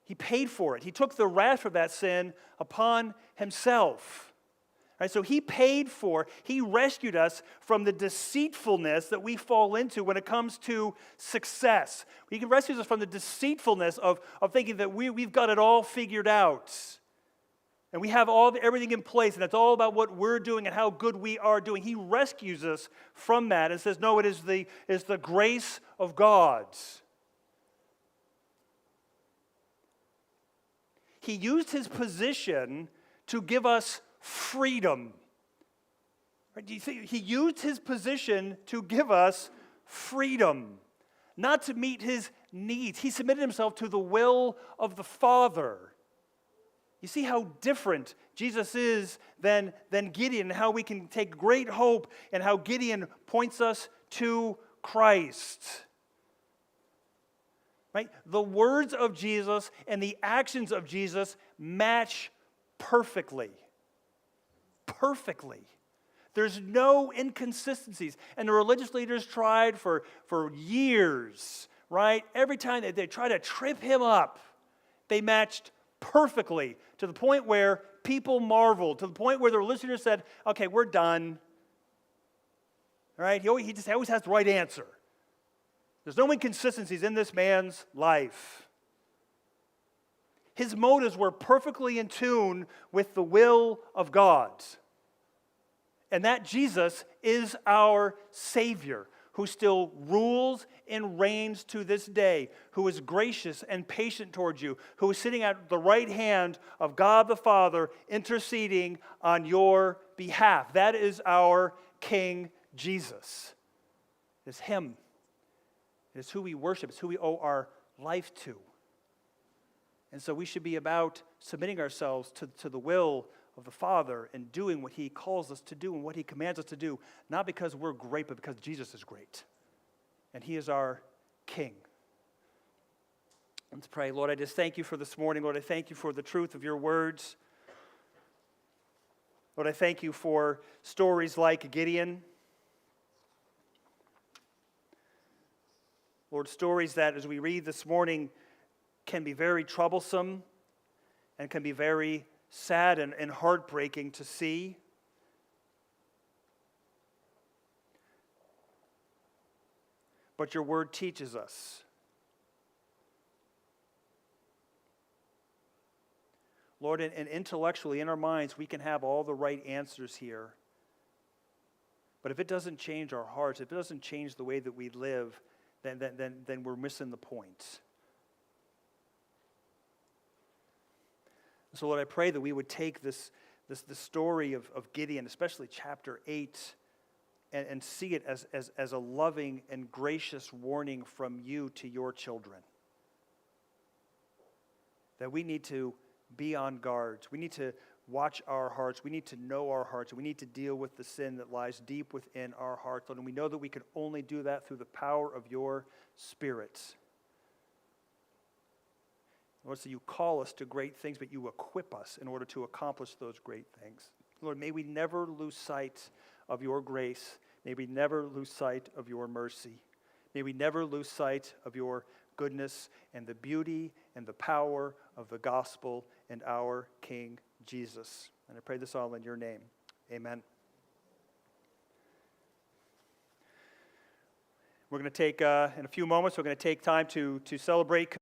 He paid for it. He took the wrath of that sin upon himself. Right, so he rescued us from the deceitfulness that we fall into when it comes to success. He rescues us from the deceitfulness of thinking that we've got it all figured out. And we have everything in place, and it's all about what we're doing and how good we are doing. He rescues us from that and says, no, it is the grace of God. He used his position to give us freedom. Right? Do you see? He used his position to give us freedom, not to meet his needs. He submitted himself to the will of the Father. You see how different Jesus is than Gideon, and how we can take great hope, and how Gideon points us to Christ. Right? The words of Jesus and the actions of Jesus match perfectly. Perfectly. There's no inconsistencies. And the religious leaders tried for years, right? Every time they tried to trip him up, they matched perfectly, to the point where people marveled, to the point where the religious leaders said, okay, we're done. All right? He always has the right answer. There's no inconsistencies in this man's life. His motives were perfectly in tune with the will of God. And that Jesus is our Savior, who still rules and reigns to this day, who is gracious and patient towards you, who is sitting at the right hand of God the Father, interceding on your behalf. That is our King Jesus. It's him. It is who we worship. It's who we owe our life to. And so we should be about submitting ourselves to the will of the Father and doing what he calls us to do and what he commands us to do, not because we're great, but because Jesus is great. And he is our King. Let's pray. Lord, I just thank you for this morning. Lord, I thank you for the truth of your words. Lord, I thank you for stories like Gideon. Lord, stories that, as we read this morning, can be very troublesome and can be very sad and heartbreaking to see. But your word teaches us. Lord, and intellectually, in our minds, we can have all the right answers here. But if it doesn't change our hearts, if it doesn't change the way that we live, then we're missing the point. So Lord, I pray that we would take the story of Gideon, especially chapter 8, and see it as a loving and gracious warning from you to your children. That we need to be on guard. We need to watch our hearts. We need to know our hearts. We need to deal with the sin that lies deep within our hearts. And we know that we can only do that through the power of your Spirit. Lord, so you call us to great things, but you equip us in order to accomplish those great things. Lord, may we never lose sight of your grace. May we never lose sight of your mercy. May we never lose sight of your goodness and the beauty and the power of the gospel and our King Jesus. And I pray this all in your name. Amen. We're going to take, in a few moments, we're going to take time to celebrate.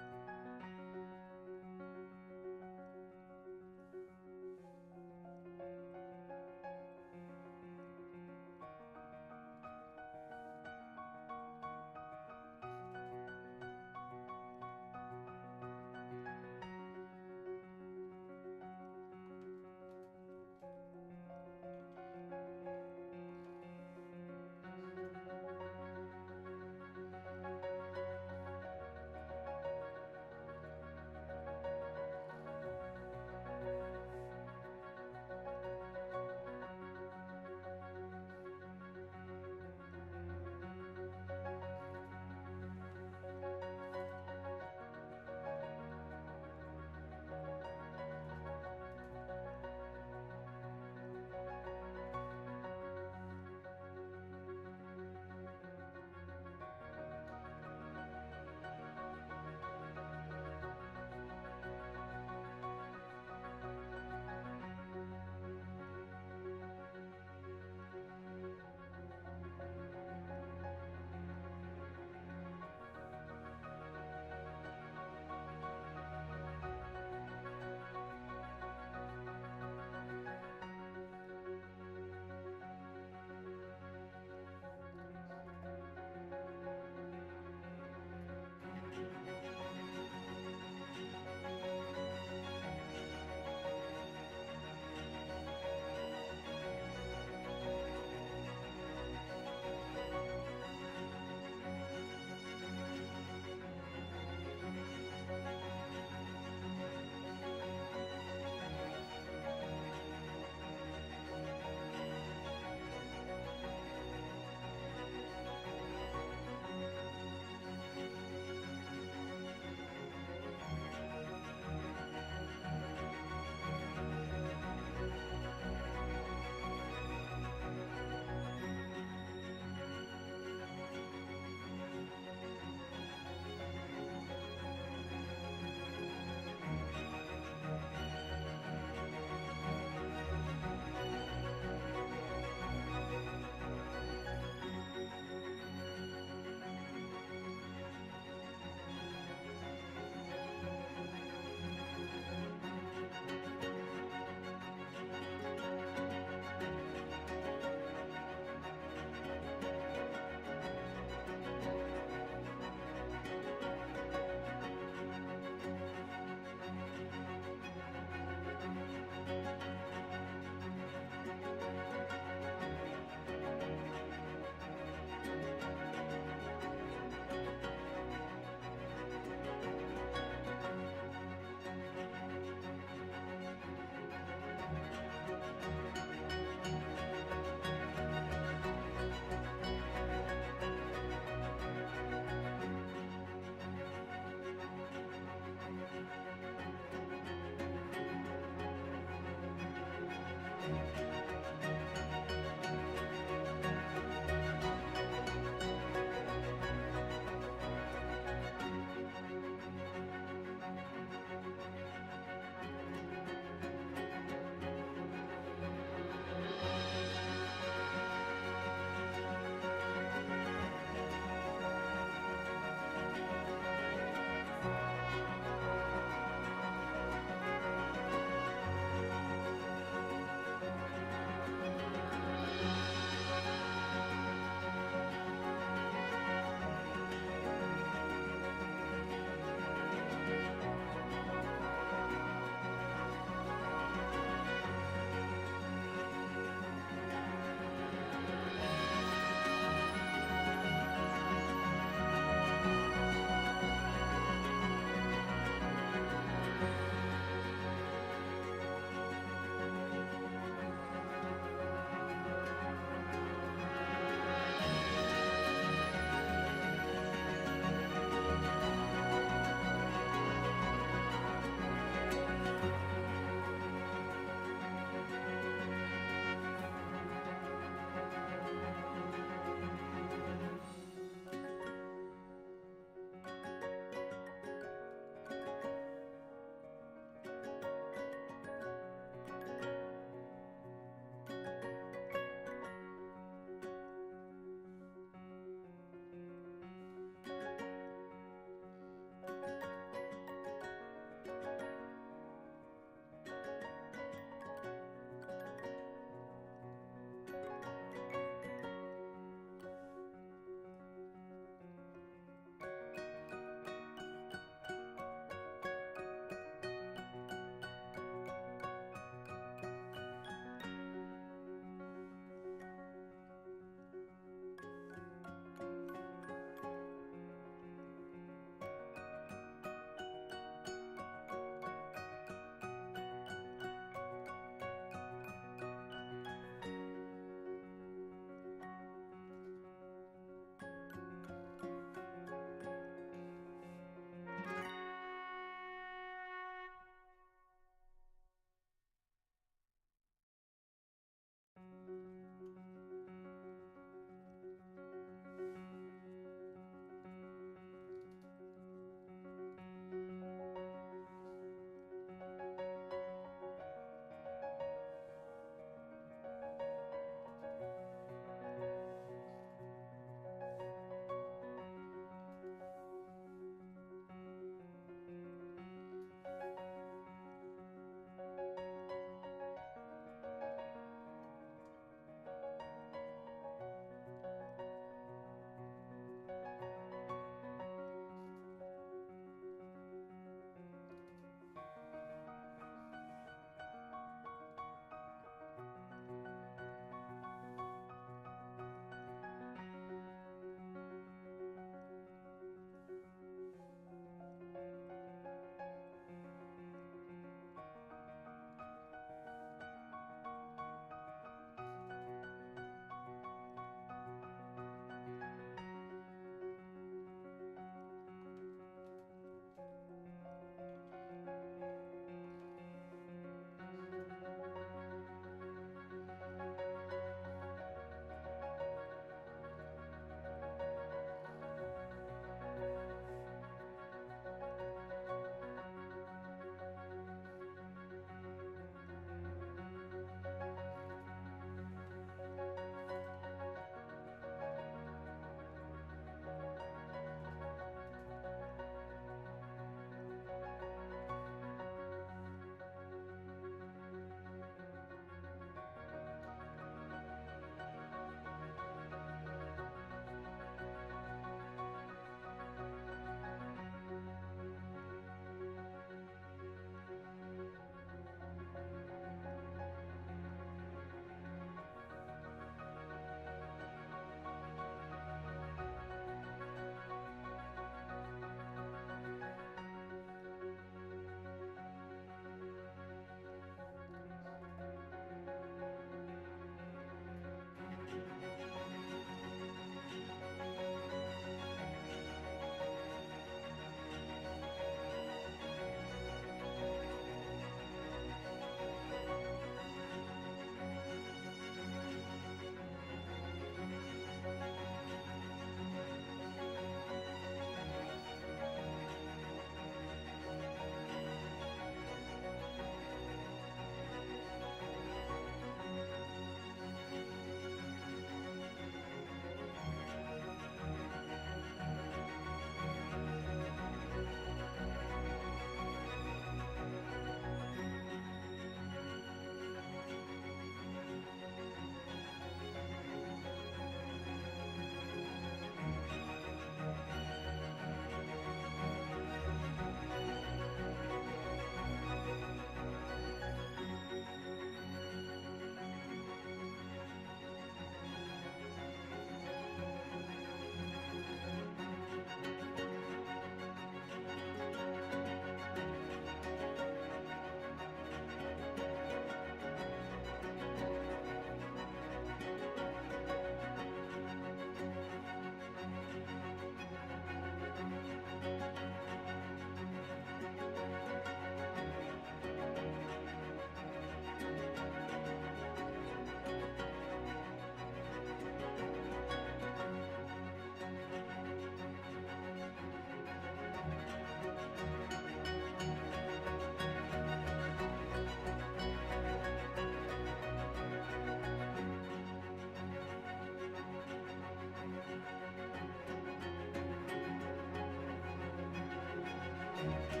you.